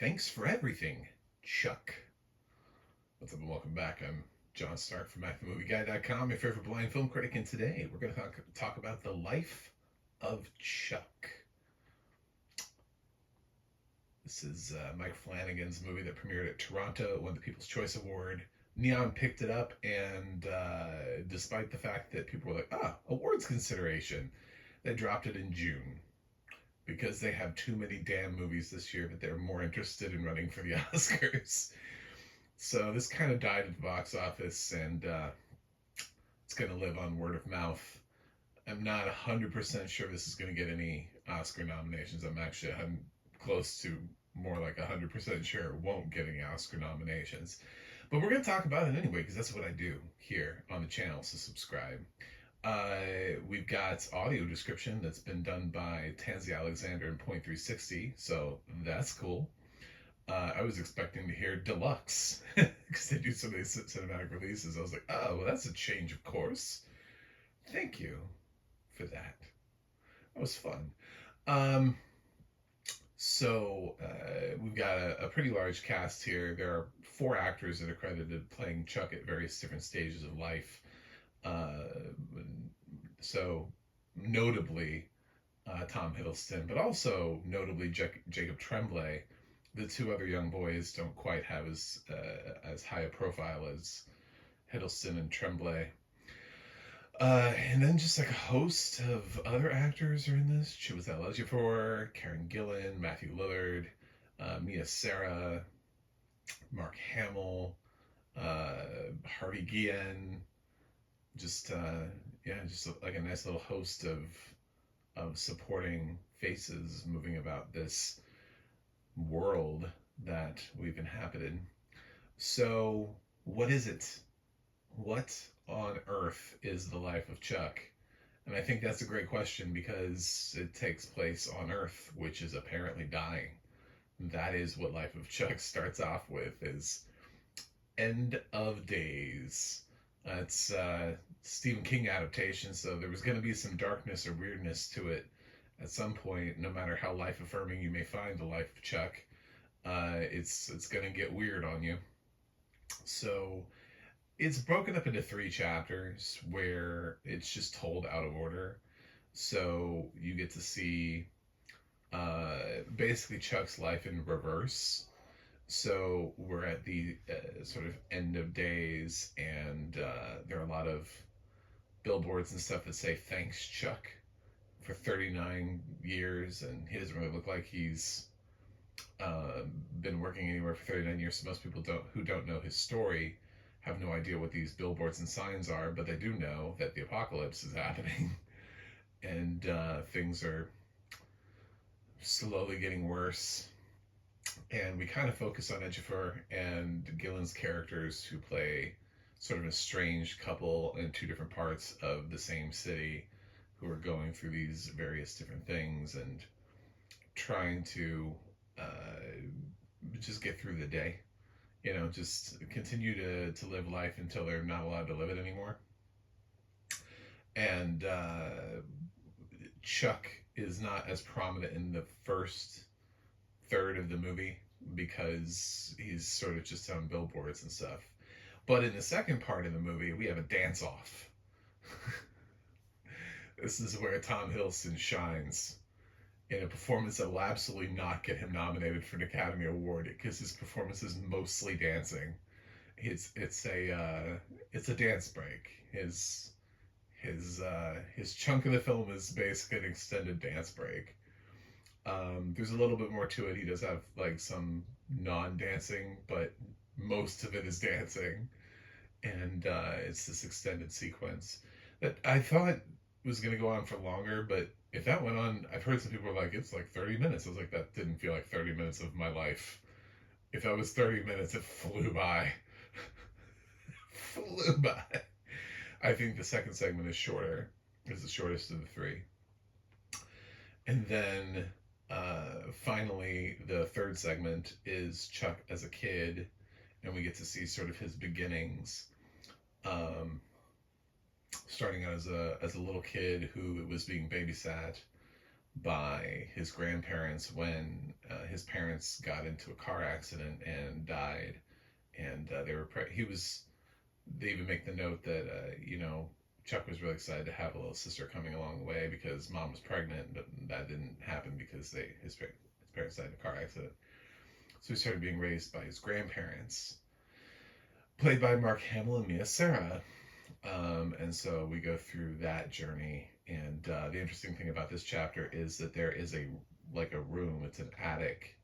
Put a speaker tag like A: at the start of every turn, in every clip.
A: Thanks for everything, Chuck. What's up and welcome back. I'm John Stark from MacTheMovieGuy.com, your favorite blind film critic, and today we're going to talk about the life of Chuck. This is Mike Flanagan's movie that premiered at Toronto, won the People's Choice Award. Neon picked it up, and despite the fact that people were like, awards consideration, they dropped it in June because they have too many damn movies this year that they're more interested in running for the Oscars. So this kind of died at the box office, and it's going to live on word of mouth. I'm not 100% sure this is going to get any Oscar nominations. I'm close to more like 100% sure it won't get any Oscar nominations. But we're going to talk about it anyway, because that's what I do here on the channel, so subscribe. We've got audio description that's been done by Tansy Alexander in .360, so that's cool. I was expecting to hear deluxe, because they do so many cinematic releases. I was like, oh, well, that's a change of course. Thank you for that. That was fun. So we've got a pretty large cast here. There are 4 actors that are credited playing Chuck at various different stages of life. So notably Tom Hiddleston, but also notably Jacob Tremblay. The 2 other young boys don't quite have as high a profile as Hiddleston and Tremblay. And then just like a host of other actors are in this. Chiwetel Ejiofor, Gillan, Matthew Lillard, Sara, Mark Hamill, Harvey Guillen. Just like a nice little host of supporting faces moving about this world that we've inhabited. So what is it? What on earth is the life of Chuck? And I think that's a great question, because it takes place on Earth, which is apparently dying. That is what Life of Chuck starts off with, is end of days. It's Stephen King adaptation, so there was going to be some darkness or weirdness to it at some point. No matter how life affirming you may find the life of Chuck, it's going to get weird on you. So it's broken up into 3 chapters where it's just told out of order. So you get to see basically Chuck's life in reverse. So we're at the sort of end of days, and there are a lot of billboards and stuff that say thanks Chuck for 39 years, and he doesn't really look like he's been working anywhere for 39 years. So most people who don't know his story have no idea what these billboards and signs are, but they do know that the apocalypse is happening and things are slowly getting worse. And we kind of focus on Ejiofor and Gillan's characters, who play sort of a strange couple in 2 different parts of the same city, who are going through these various different things and trying to just get through the day. You know, just continue to live life until they're not allowed to live it anymore. And Chuck is not as prominent in the first third of the movie, because he's sort of just on billboards and stuff. But in the second part of the movie, we have a dance-off. This is where Tom Hiddleston shines in a performance that will absolutely not get him nominated for an Academy Award, because his performance is mostly dancing. It's a dance break. His chunk of the film is basically an extended dance break. There's a little bit more to it. He does have like some non-dancing, but most of it is dancing, and it's this extended sequence that I thought was going to go on for longer, but if that went on, I've heard some people are like, it's like 30 minutes. I was like, that didn't feel like 30 minutes of my life. If that was 30 minutes, it flew by. Flew by. I think the second segment is shorter. It's the shortest of the 3. And then finally, the third segment is Chuck as a kid, and we get to see sort of his beginnings. Starting out as a little kid who was being babysat by his grandparents when his parents got into a car accident and died, and they even make the note that Chuck was really excited to have a little sister coming along the way because mom was pregnant, but that didn't happen because his parents died in a car accident. So he started being raised by his grandparents, played by Mark Hamill and Sara. And so we go through that journey. And the interesting thing about this chapter is that there is a room. It's an attic.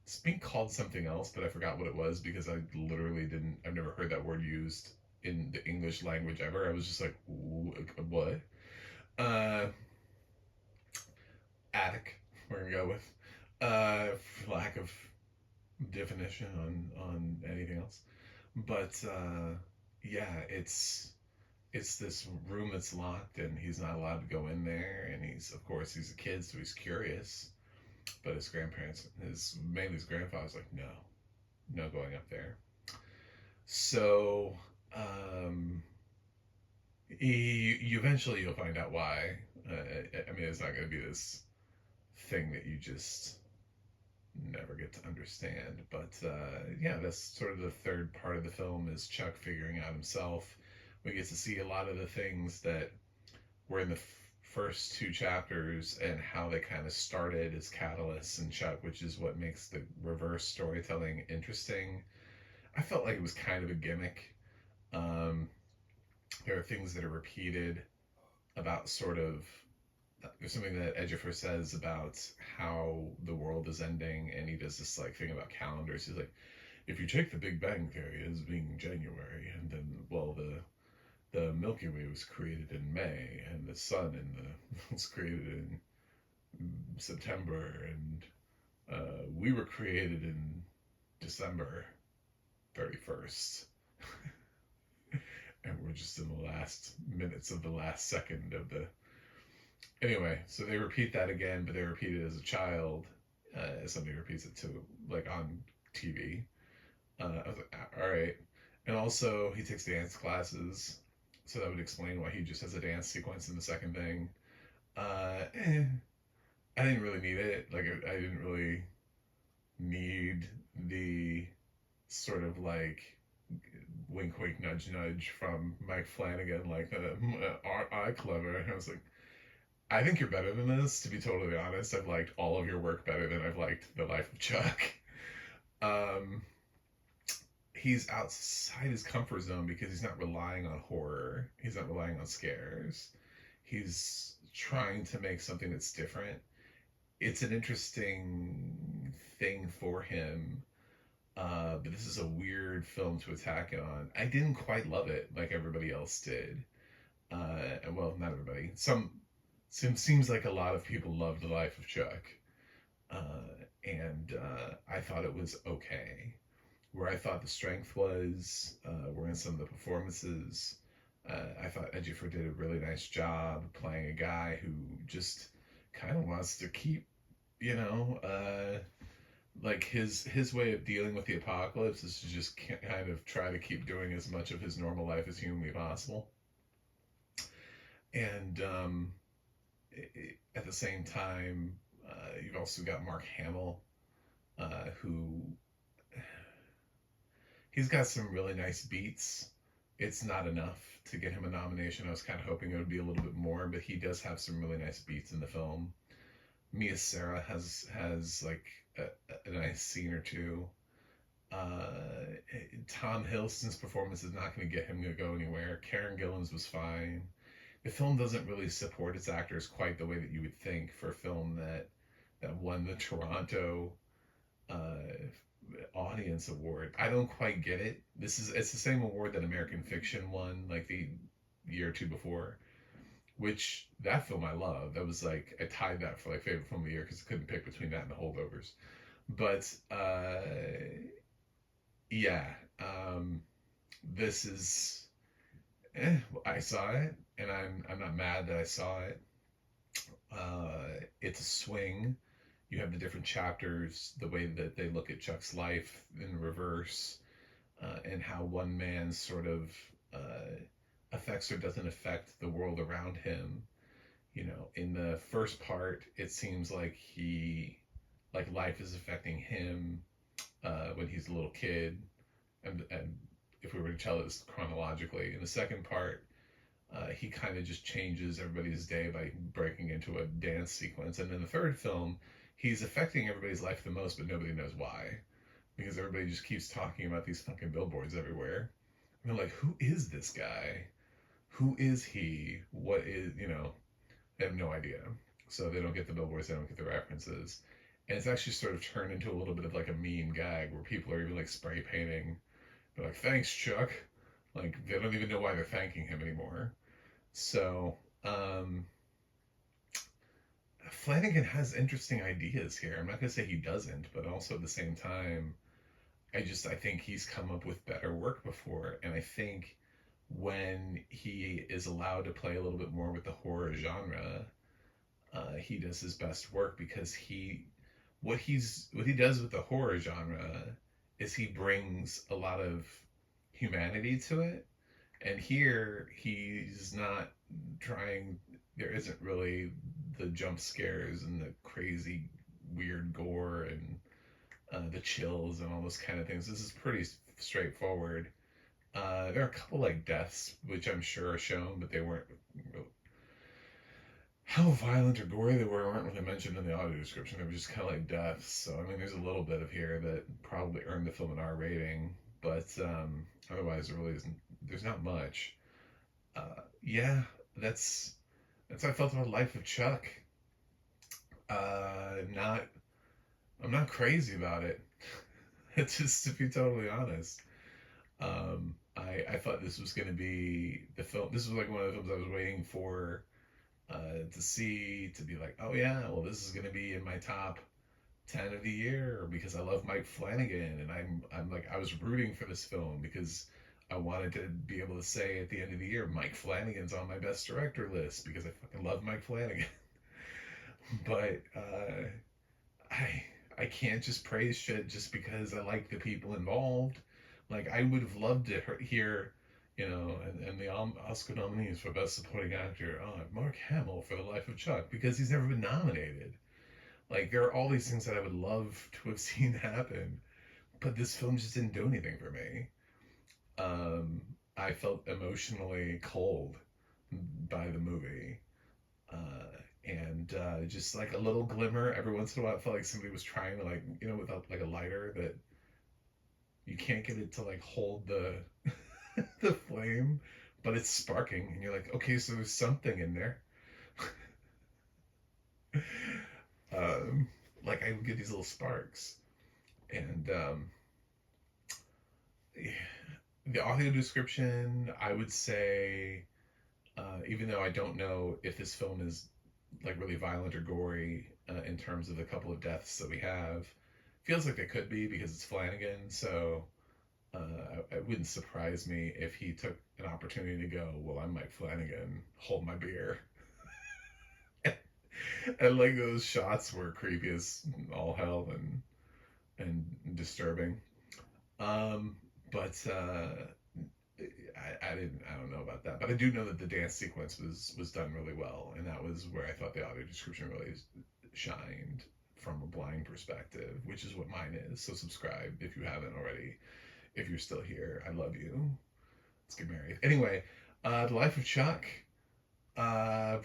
A: It's being called something else, but I forgot what it was because I've never heard that word used in the English language ever. I was just like, what? Uh, Attic, we're gonna go with. For lack of definition on anything else. But yeah, it's this room that's locked and he's not allowed to go in there, and he's a kid, so he's curious, but his grandparents, mainly his grandfather's like, no going up there. So eventually you'll find out why. I mean, it's not going to be this thing that you just never get to understand, but yeah, that's sort of the third part of the film, is Chuck figuring out himself. We get to see a lot of the things that were in the first two chapters and how they kind of started as catalysts in Chuck, which is what makes the reverse storytelling interesting. I felt like it was kind of a gimmick. There are things that are repeated about there's something that Ejiofor says about how the world is ending, and he does this thing about calendars. He's like, if you take the Big Bang Theory as being January, and then the Milky Way was created in May, and the sun was created in September, and we were created in December 31st. And we're just in the last minutes of the last second of the... Anyway, so they repeat that again, but they repeat it as a child. Somebody repeats it too, on TV. I was like, all right. And also, he takes dance classes, so that would explain why he just has a dance sequence in the second thing. I didn't really need it. I didn't really need the sort of wink, wink, nudge, nudge from Mike Flanagan, aren't I clever? And I was like, I think you're better than this, to be totally honest. I've liked all of your work better than I've liked The Life of Chuck. He's outside his comfort zone because he's not relying on horror. He's not relying on scares. He's trying to make something that's different. It's an interesting thing for him. But this is a weird film to attack it on. I didn't quite love it like everybody else did. Well, not everybody. Seems like a lot of people loved The Life of Chuck. And I thought it was okay. Where I thought the strength were in some of the performances. I thought Ejiofor did a really nice job playing a guy who just kind of wants to keep, his way of dealing with the apocalypse is to just kind of try to keep doing as much of his normal life as humanly possible. And at the same time, you've also got Mark Hamill, who... He's got some really nice beats. It's not enough to get him a nomination. I was kind of hoping it would be a little bit more, but he does have some really nice beats in the film. Sara has a nice scene or two. Tom Hiddleston's performance is not going to get him to go anywhere. Karen Gillan's was fine. The film doesn't really support its actors quite the way that you would think for a film that won the Toronto Audience Award. I don't quite get it. It's the same award that American Fiction won the year or two before, which that film I love. That was I tied that for favorite film of the year because I couldn't pick between that and The Holdovers. But yeah, this is I saw it and I'm not mad that I saw it. It's a swing. You have the different chapters, the way that they look at Chuck's life in reverse, and how one man sort of affects or doesn't affect the world around him. you know, in the first part, it seems like life is affecting him when he's a little kid, and if we were to tell this chronologically, in the second part, he kind of just changes everybody's day by breaking into a dance sequence, and in the third film, he's affecting everybody's life the most, but nobody knows why, because everybody just keeps talking about these fucking billboards everywhere. And they're like, who is this guy? Who is he? What is, you know, they have no idea. So they don't get the billboards, they don't get the references. And it's actually sort of turned into a little bit of like a meme gag where people are even like spray painting. They're like, thanks, Chuck. Like, they don't even know why they're thanking him anymore. So, Flanagan has interesting ideas here. I'm not going to say he doesn't, but also at the same time, I think he's come up with better work before. And I think when he is allowed to play a little bit more with the horror genre, he does his best work because what he does with the horror genre is he brings a lot of humanity to it, and here he's not trying. There isn't really the jump scares and the crazy weird gore and the chills and all those kind of things. This is pretty straightforward. There are a couple like deaths which I'm sure are shown, but they weren't. How violent or gory they weren't really mentioned in the audio description. They were just kind of like deaths. So I mean, there's a little bit of here that probably earned the film an R rating, but otherwise, there really isn't. There's not much. Yeah, that's how I felt about Life of Chuck. Not, I'm not crazy about it. Just to be totally honest. I thought this was going to be the film. This was like one of the films I was waiting for to see, to be like, oh yeah, well this is going to be in my top 10 of the year because I love Mike Flanagan, and I'm like, I was rooting for this film because I wanted to be able to say at the end of the year, Mike Flanagan's on my best director list because I fucking love Mike Flanagan. But I can't just praise shit just because I like the people involved. Like, I would have loved to hear, you know, and the Oscar nominees for Best Supporting Actor, Mark Hamill for The Life of Chuck, because he's never been nominated. Like, there are all these things that I would love to have seen happen, but this film just didn't do anything for me. I felt emotionally cold by the movie. And just like a little glimmer every once in a while, it felt like somebody was trying to, like, you know, with like a lighter that you can't get it to like hold the the flame, but it's sparking, and you're like, okay, so there's something in there. um, like, I would get these little sparks, and the audio description, I would say, even though I don't know if this film is like really violent or gory in terms of the couple of deaths that we have, feels like they could be because it's Flanagan. So it wouldn't surprise me if he took an opportunity to go, well, I'm Mike Flanagan, hold my beer. And like, those shots were creepy as all hell and disturbing. But I don't know about that, but I do know that the dance sequence was done really well, and that was where I thought the audio description really shined from a blind perspective, which is what mine is. So subscribe if you haven't already. If you're still here, I love you. Let's get married. Anyway, The Life of Chuck. I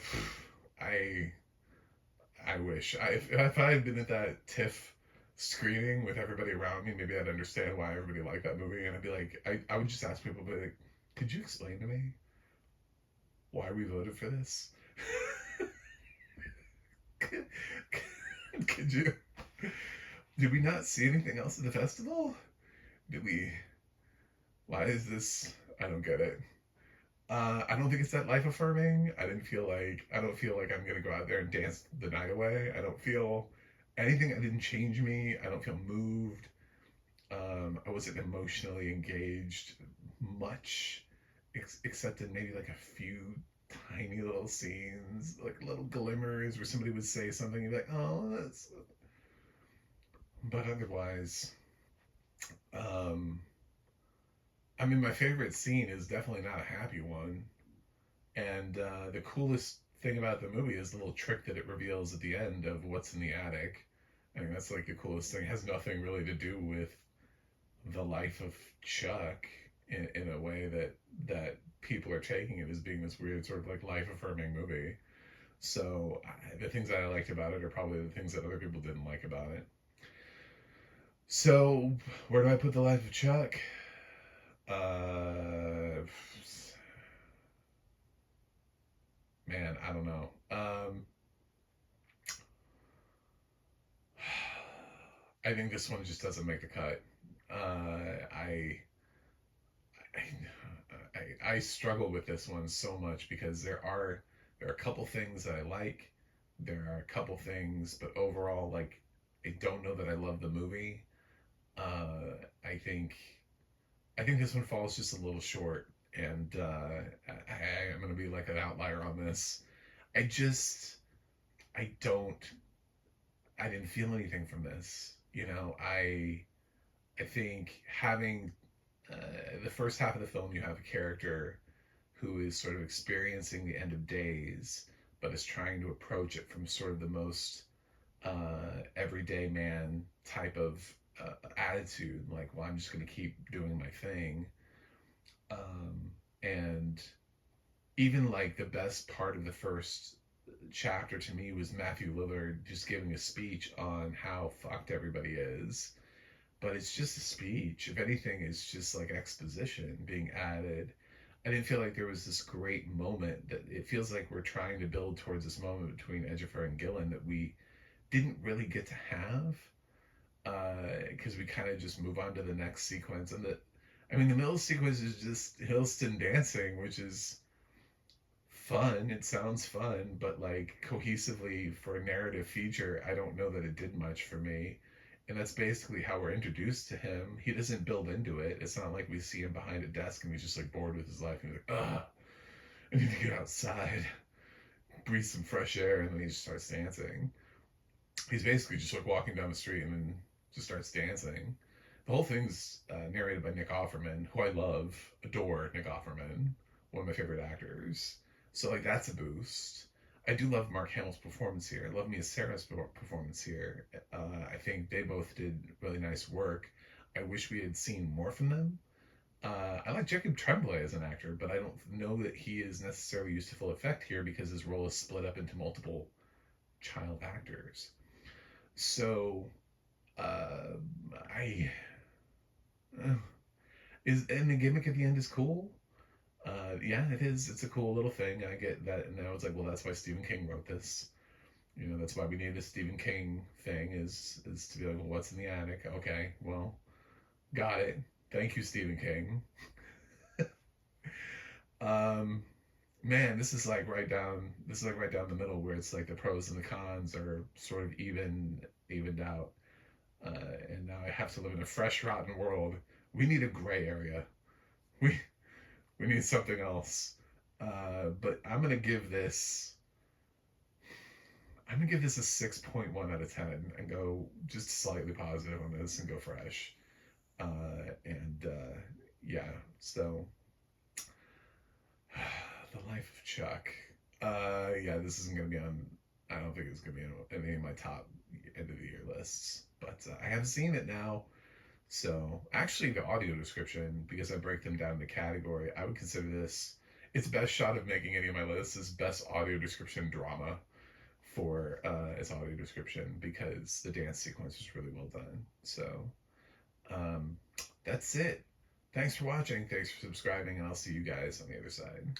A: wish if I had been at that TIFF screening with everybody around me, maybe I'd understand why everybody liked that movie, and I'd be like, I would just ask people, but like, could you explain to me why we voted for this? could you? Did we not see anything else at the festival? Did we? Why is this? I don't get it. I don't think it's that life affirming. I don't feel like I'm gonna go out there and dance the night away. I don't feel anything. It didn't change me. I don't feel moved. I wasn't emotionally engaged much, except in maybe like a few tiny little scenes, like little glimmers where somebody would say something, and you'd be like, oh, that's. But otherwise, I mean, my favorite scene is definitely not a happy one. And the coolest thing about the movie is the little trick that it reveals at the end of what's in the attic. I think that's like the coolest thing. It has nothing really to do with the life of Chuck in a way that people are taking it as being this weird sort of like life affirming movie. So the things that I liked about it are probably the things that other people didn't like about it. So where do I put the life of Chuck? Man, I don't know. I think this one just doesn't make the cut. I struggle with this one so much because there are a couple things that I like. There are a couple things, but overall, like, I don't know that I love the movie. I think this one falls just a little short, and I'm gonna be like an outlier on this. I just I don't I didn't feel anything from this. You know, I think having the first half of the film, you have a character who is sort of experiencing the end of days, but is trying to approach it from sort of the most everyday man type of attitude. Like, well, I'm just going to keep doing my thing. And even like the best part of the first chapter to me was Matthew Lillard just giving a speech on how fucked everybody is. But it's just a speech. If anything, it's just like exposition being added. I didn't feel like there was this great moment that it feels like we're trying to build towards this moment between Ejiofor and Gillan that we didn't really get to have, because we kind of just move on to the next sequence. And the middle sequence is just Hiddleston dancing, which is fun. It sounds fun, but like cohesively for a narrative feature, I don't know that it did much for me. And that's basically how we're introduced to him. He doesn't build into it. It's not like we see him behind a desk and he's just like bored with his life and he's like, ugh, I need to get outside, breathe some fresh air, and then he just starts dancing. He's basically just like walking down the street and then just starts dancing. The whole thing's narrated by Nick Offerman, who I love, adore Nick Offerman, one of my favorite actors. So like that's a boost. I do love Mark Hamill's performance here. I love Mia Sara's performance here. I think they both did really nice work. I wish we had seen more from them. I like Jacob Tremblay as an actor, but I don't know that he is necessarily used to full effect here because his role is split up into multiple child actors. So, I and the gimmick at the end is cool. Yeah, it is. It's a cool little thing. I get that. And now it's like, well, that's why Stephen King wrote this. You know, that's why we need a Stephen King thing is to be like, well, what's in the attic? Okay, well, got it. Thank you, Stephen King. Man, this is like right down. This is like right down the middle where it's like the pros and the cons are sort of evened out. And now I have to live in a fresh, rotten world. We need a gray area. We we need something else. But I'm gonna give this a 6.1 out of 10 and go just slightly positive on this and go fresh. Yeah, so The Life of Chuck. Yeah, this isn't gonna be on. I don't think it's gonna be on any of my top end of the year lists, but I have seen it now. So actually the audio description, because I break them down into category, I would consider this its best shot of making any of my lists is best audio description drama for its audio description, because the dance sequence was really well done. So that's it. Thanks for watching. Thanks for subscribing, and I'll see you guys on the other side.